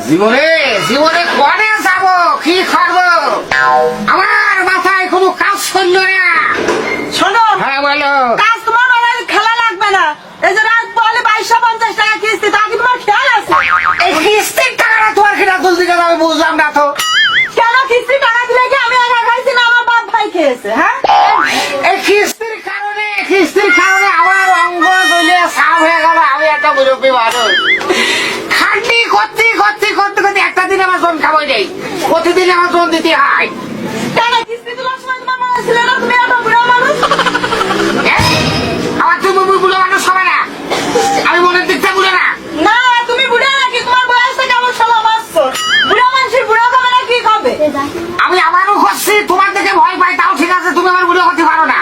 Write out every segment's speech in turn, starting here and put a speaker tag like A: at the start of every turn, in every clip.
A: জীবনে জীবনে কনে যাব, কি করব, আমার মাথায় কোনো কাজ করলো না।
B: শোনো,
A: হ্যাঁ বলো।
B: কাজ তোমার বাবার খেলা লাগবে না। এই যে রাত বলে 2250 টাকা কিস্তি, তা কি তোমার খেয়াল আছে?
A: এই কিস্তির টাকাটা তোমার কিনা তুলতে গেলে আমি বুঝলাম না তো।
B: কেন কিস্তি টাকা দিলে কি আমি একা খাইছি না আমার বাপ ভাই খেয়েছে? হ্যাঁ,
A: এই কিস্তির কারণে আমার অঙ্গ জ্বলে সাফ হয়ে গেল। আমি একটা মুরব্বী মানুষ, খান্ডি করতে একটা দিন আমার জন খাবই নেই, প্রতিদিন আমার জন দিতে হয়।
B: কেন কিস্তি তোলার সময় তোমার মনে ছিল না তুমি এত বুড়া মানুষ?
A: আমার তুমি বুড়ো মানুষ হবে না, আমি মনের দিকটা বুড়ো না।
B: না, তুমি বুড়া নাকি? তোমার বয়সটা কেমন 16 বছর? বুড়া মানুষের বুড়া খাবে না, কি খাবে?
A: আমি আমারও করছি, তোমার দেখে ভয় পাই, তাও ঠিক আছে, তুমি আমার বুড়ো করতে পারো না।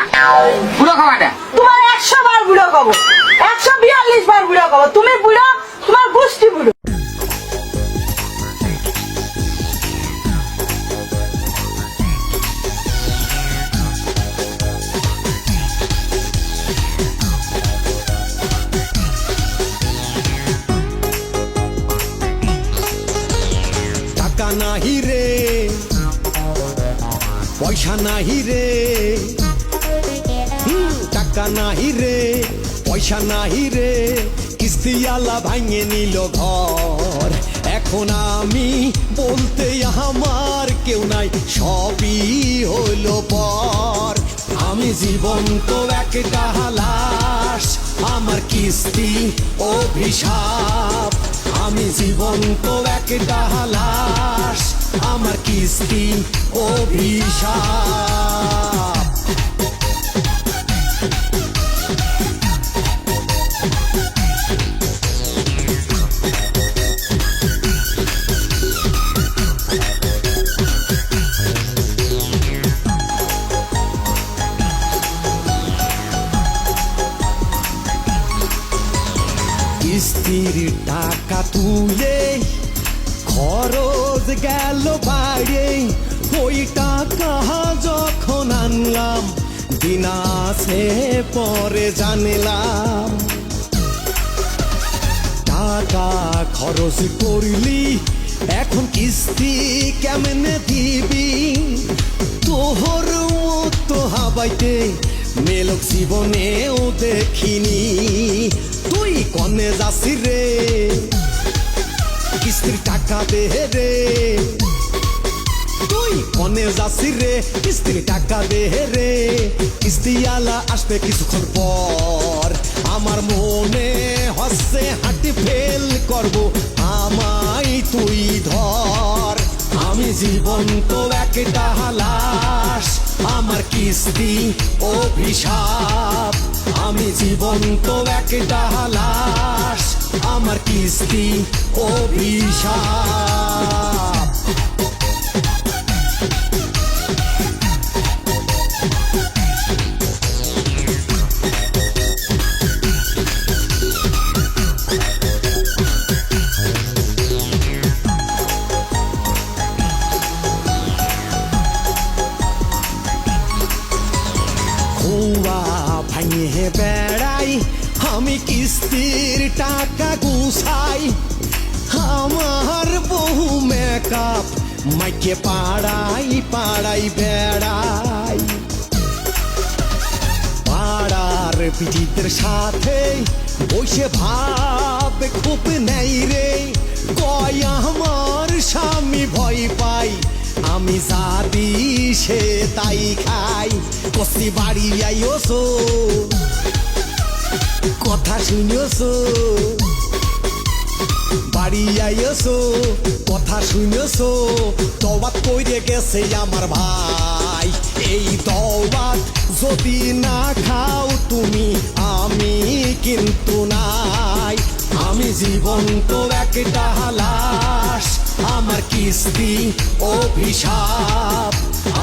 A: বুড়ো খাওয়াটা
B: তোমার 100 বার বুড়ো খাবো, 142 বার বুড়ো খাবো। তুমি বুড়ো, তোমার গোষ্ঠী বুড়ো।
C: টাকা নাহি রে, পয়সা নাহি রে, টাকা নাহি রে, পয়সা নাহি রে, কিস্তিওয়ালা ভাঙে নিল ঘর। এখন আমি বলতে আমার কেউ নাই, সবই হলো পর। আমি জীবন্ত একটা লাশ, আমার কিস্তি অভিশাপ। আমি জীবন্ত একটা লাশ, আমার কিস্তি অভিশাপ। কিস্তির টাকা তুলে খরচ গেল বাইরে, ওই টাকা যখন আনলাম দিন আছে পরে জানলাম। টাকা খরচ করলি এখন কিস্তি কেমনে দিবি? তোহর মতো হাবাইতে মেলক জীবনেও দেখিনি। তুই কনে যাসি রে, কিস্তির টাকা দে রে। তুই কনে যাসি রে, কিস্তির টাকা দে রে। কিস্তিওয়ালা আসবে কিছুক্ষণ পর, আমার মনে হচ্ছে হাঁটি ফেল করব, আমায় তুই ধর। আমি জীবন্ত একটা লাশ, আমার কিস্তি অভিশাপ। আমি জীবন্ত একটা লাশ, আমার কিস্তি অভিশাপ। ভাঙে বেড়াই আমি কিস্তির টাকা গুছাই, আমার বহু মেকআপ মাইকে পাড়াই পাড়াই বেড়াই। পাড়ার পিটিদের সাথে বসে ভাব খুব নেই রে, কয় আমার স্বামী ভয় পাই, আমি যা দিই সে তাই খাই। কষি বাড়ি আইওছো, কথা শুনিওছো, বাড়ি আইওছো, কথা শুনিওছো। তওবাত কইরে গেছে আমার ভাই, এই তওবাত যদি না খাও তুমি আমি কিন্তু নাই। আমি জীবন্ত একটা লাশ, আমার কিস্তি অভিশাপ।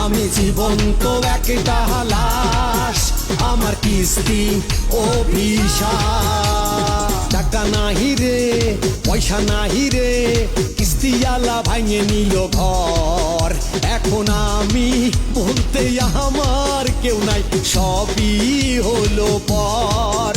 C: আমি জীবন্ত একটা লাশ, আমার কিস্তি অভিশাপ। টাকা নাহি রে, পয়সা নাহি রে, কিস্তিওয়ালা ভাঙে নিল ঘর। এখন আমি বলতে আমার কেউ নাই, সবই হলো পর।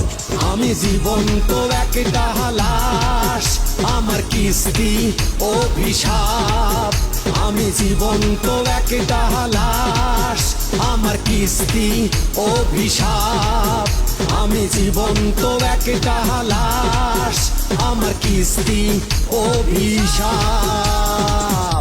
C: আমি জীবন্ত একটা লাশ, আমার কিস্তি অভিশাপ। আমি জীবন্ত একটা লাশ, আমার কিস্তি অভিশাপ। আমি জীবন্ত একটা লাশ, আমার কিস্তি অভিশাপ।